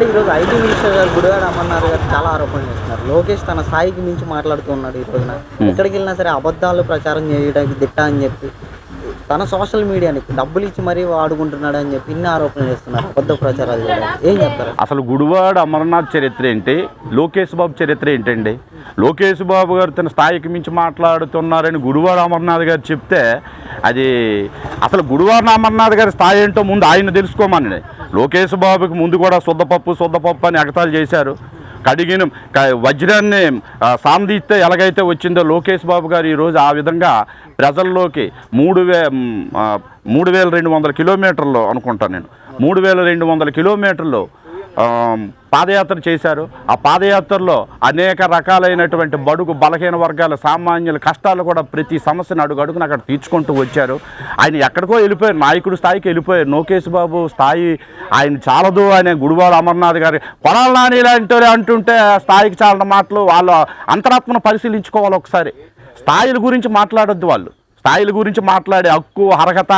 ఈరోజు IT minister గారు గుడివాడ అమర్నాథ్ గారు చాలా ఆరోపణలు చేస్తున్నారు. లోకేష్ తన స్థాయికి మించి మాట్లాడుతూ ఉన్నాడు. ఈ రోజున ఎక్కడికి వెళ్ళినా సరే అబద్ధాలు ప్రచారం చేయడానికి దిట్ట అని చెప్పి తన సోషల్ మీడియాని డబ్బులు ఇచ్చి మరీ వాడుకుంటున్నాడు అని చెప్పి ఇన్ని ఆరోపణలు చేస్తున్నారు. అబద్ధ ప్రచారాలు చేయడానికి ఏం చెప్తారు? అసలు గుడివాడ అమర్నాథ్ చరిత్ర ఏంటి, లోకేష్ బాబు చరిత్ర ఏంటండి? లోకేష్ బాబు గారు తన స్థాయికి మించి మాట్లాడుతున్నారని గుడివాడ అమర్నాథ్ గారు చెప్తే అది అసలు గుడివాడ అమర్నాథ్ గారి స్థాయి ఏంటో ముందు ఆయన తెలుసుకోమనండి. లోకేష్ బాబుకి ముందు కూడా శుద్ధపప్పు అని ఎగతాళి చేశారు. కడిగిన వజ్రాన్ని సాందీస్తే ఎలాగైతే వచ్చిందో లోకేష్ బాబు గారు ఈరోజు ఆ విధంగా ప్రజల్లోకి 3200 కిలోమీటర్లు అనుకుంటాను నేను 3200 కిలోమీటర్లు పాదయాత్ర చేశారు. ఆ పాదయాత్రలో అనేక రకాలైనటువంటి బడుగు బలహీన వర్గాల సామాన్యుల కష్టాలు కూడా ప్రతి సమస్యను అడుగున అక్కడ తీర్చుకుంటూ వచ్చారు. ఆయన ఎక్కడికో వెళ్ళిపోయారు, నాయకుడు స్థాయికి వెళ్ళిపోయారు. లోకేష్ బాబు స్థాయి ఆయన చాలదు అనే గుడివాడ అమర్నాథ్ గారి కొడాల నాని లాంటి అంటుంటే స్థాయికి చాలని మాటలు వాళ్ళ అంతరాత్మను పరిశీలించుకోవాలి. ఒకసారి స్థాయిల గురించి మాట్లాడొద్దు. వాళ్ళు స్థాయిల గురించి మాట్లాడే హక్కు అర్హత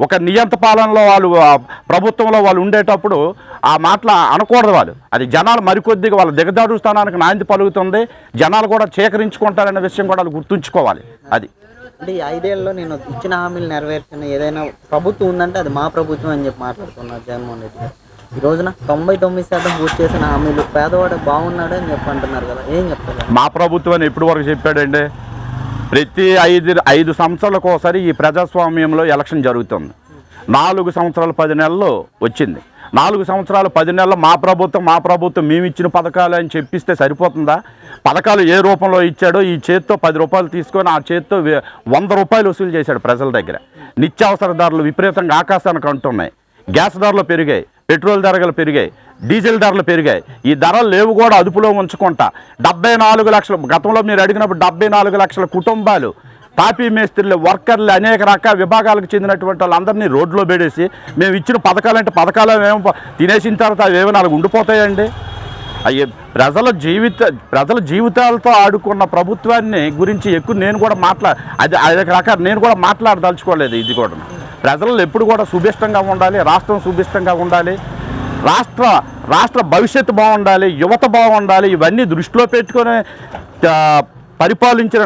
ఒక నియంత పాలనలో వాళ్ళు ప్రభుత్వంలో వాళ్ళు ఉండేటప్పుడు ఆ మాటలు అనకూడదు. వాళ్ళు అది జనాలు మరికొద్దిగా వాళ్ళ దిగదారు స్థానానికి నాంది పలుకుతుంది. జనాలు కూడా చేకరించుకుంటారనే విషయం కూడా వాళ్ళు గుర్తుంచుకోవాలి. అది అంటే ఈ 5 ఏళ్ళలో నేను ఇచ్చిన హామీలు నెరవేర్చిన ఏదైనా ప్రభుత్వం ఉందంటే అది మా ప్రభుత్వం అని చెప్పి మాట్లాడుతున్నారు జగన్మోహన్ రెడ్డి గారు. ఈ రోజున 99% పూర్తి చేసిన హామీలు పేదవాడు బాగున్నాడు అని చెప్పి అంటున్నారు కదా, ఏం చెప్తారు? మా ప్రభుత్వం అని ఎప్పటి వరకు చెప్పాడండి? ప్రతి 5 సంవత్సరాలకు ఒకసారి ఈ ప్రజాస్వామ్యంలో ఎలక్షన్ జరుగుతుంది. 4 సంవత్సరాలు 10 నెలలు వచ్చింది. 4 సంవత్సరాలు 10 నెలలు మా ప్రభుత్వం మేము ఇచ్చిన పథకాలు అని చెప్పిస్తే సరిపోతుందా? పథకాలు ఏ రూపంలో ఇచ్చాడో ఈ చేత్తో 10 రూపాయలు తీసుకొని ఆ చేత్తో 100 రూపాయలు వసూలు చేశాడు ప్రజల దగ్గర. నిత్యావసర ధరలు విపరీతంగా ఆకాశానికి అంటున్నాయి. గ్యాస్ ధరలు పెరిగాయి, పెట్రోల్ ధరలు పెరిగాయి, డీజిల్ ధరలు పెరిగాయి. ఈ ధరలు లేవు కూడా అదుపులో ఉంచుకుంటా 74 లక్షలు, గతంలో మీరు అడిగినప్పుడు 74 లక్షల కుటుంబాలు, తాపీ మేస్త్రీలు, వర్కర్లు, అనేక రకాల విభాగాలకు చెందినటువంటి వాళ్ళందరినీ రోడ్లో పెడేసి మేము ఇచ్చిన పథకాలంటే పథకాలు ఏమో తినేసిన తర్వాత అవి ఏమో 4 ఉండిపోతాయండి. అయ్యే ప్రజల జీవితాలతో ఆడుకున్న ప్రభుత్వాన్ని గురించి ఎక్కువ నేను కూడా నేను కూడా మాట్లాడదలుచుకోలేదు. ఇది కూడా ప్రజలు ఎప్పుడు కూడా సుభిష్టంగా ఉండాలి, రాష్ట్రం సుభిష్టంగా ఉండాలి, రాష్ట్ర భవిష్యత్తు బాగుండాలి, యువత బాగుండాలి. ఇవన్నీ దృష్టిలో పెట్టుకొని పరిపాలించిన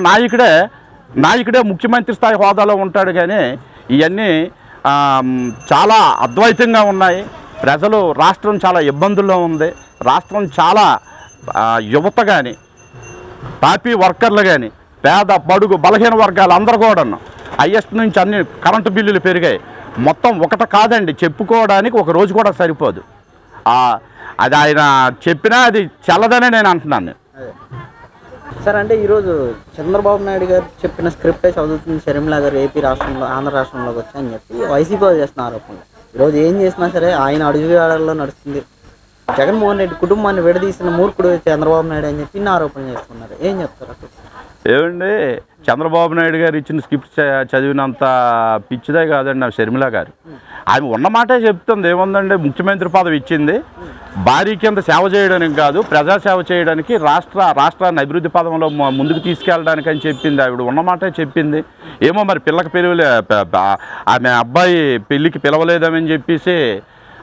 నాయకుడే ముఖ్యమంత్రి స్థాయి హోదాలో ఉంటాడు. కానీ ఇవన్నీ చాలా అద్వైతంగా ఉన్నాయి. రాష్ట్రం చాలా ఇబ్బందుల్లో ఉంది. రాష్ట్రం చాలా యువత కానీ, తాపీ వర్కర్లు కానీ, పేద బడుగు బలహీన వర్గాలు అందరూ కూడా హైయెస్ట్ నుంచి అన్ని కరెంటు బిల్లులు పెరిగాయి. మొత్తం ఒకటి కాదండి, చెప్పుకోవడానికి ఒక రోజు కూడా సరిపోదు. అది ఆయన చెప్పినా అది చల్లదనే నేను అంటున్నాను. సార్, అంటే ఈరోజు చంద్రబాబు నాయుడు గారు చెప్పిన స్క్రిప్టే చదువుతుంది షర్మిల గారు ఆంధ్ర రాష్ట్రంలోకి వచ్చి అని చెప్పి వైసీపీ చేస్తున్న ఆరోపణలు. ఈరోజు ఏం చేసినా సరే ఆయన అడుగుజాడల్లో నడుస్తుంది. జగన్మోహన్ రెడ్డి కుటుంబాన్ని విడదీసిన మూర్ఖుడు చంద్రబాబు నాయుడు అని చెప్పి ఇన్ని ఆరోపణలు చేస్తున్నారు. ఏం చెప్తారు అసలు? ఏమండి, చంద్రబాబు నాయుడు గారు ఇచ్చిన స్క్రిప్ట్ చదివినంత పిచ్చిదే కాదండి షర్మిల గారు. ఆమె ఉన్నమాటే చెప్తుంది. ఏముందండి, ముఖ్యమంత్రి పదవి ఇచ్చింది భారీ కింద సేవ చేయడానికి కాదు, ప్రజాసేవ చేయడానికి, రాష్ట్రాన్ని అభివృద్ధి పదంలో ముందుకు తీసుకెళ్ళడానికి అని చెప్పింది. ఆవిడ ఉన్నమాటే చెప్పింది. ఏమో మరి పిల్లకి ఆమె అబ్బాయి పెళ్ళికి పిలవలేదని చెప్పేసి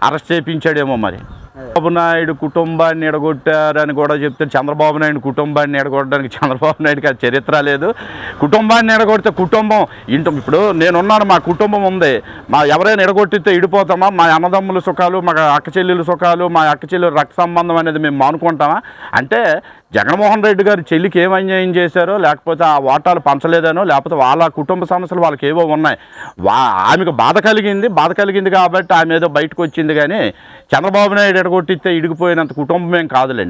అరెస్ట్ చేయించాడేమో మరి. చంద్రబాబు నాయుడు కుటుంబాన్ని ఎడగొట్టారని కూడా చెప్తే చంద్రబాబు నాయుడు కుటుంబాన్ని ఎడగొట్టడానికి చంద్రబాబు నాయుడుకి ఆ చరిత్ర లేదు. కుటుంబాన్ని ఎడగొడితే కుటుంబం ఇప్పుడు నేనున్నాను, మా కుటుంబం ఉంది, ఎవరైనా ఎడగొట్టితే ఇడిపోతామా? మా అన్నదమ్ముల సుఖాలు, మా అక్క చెల్లెల సుఖాలు, మా అక్క చెల్లెలు రక్త సంబంధం అనేది మేము మానుకుంటామా? అంటే జగన్మోహన్ రెడ్డి గారు చెల్లికి ఏం అన్యాయం చేశారో, లేకపోతే ఆ వాటాలు పంచలేదనో, లేకపోతే వాళ్ళ కుటుంబ సమస్యలు వాళ్ళకి ఏవో ఉన్నాయి. ఆమెకు బాధ కలిగింది కాబట్టి ఆమె ఏదో బయటకు వచ్చింది. కానీ చంద్రబాబు నాయుడు ఎడగొట్టిస్తే ఇడిగిపోయినంత కుటుంబం ఏం కాదులేండి.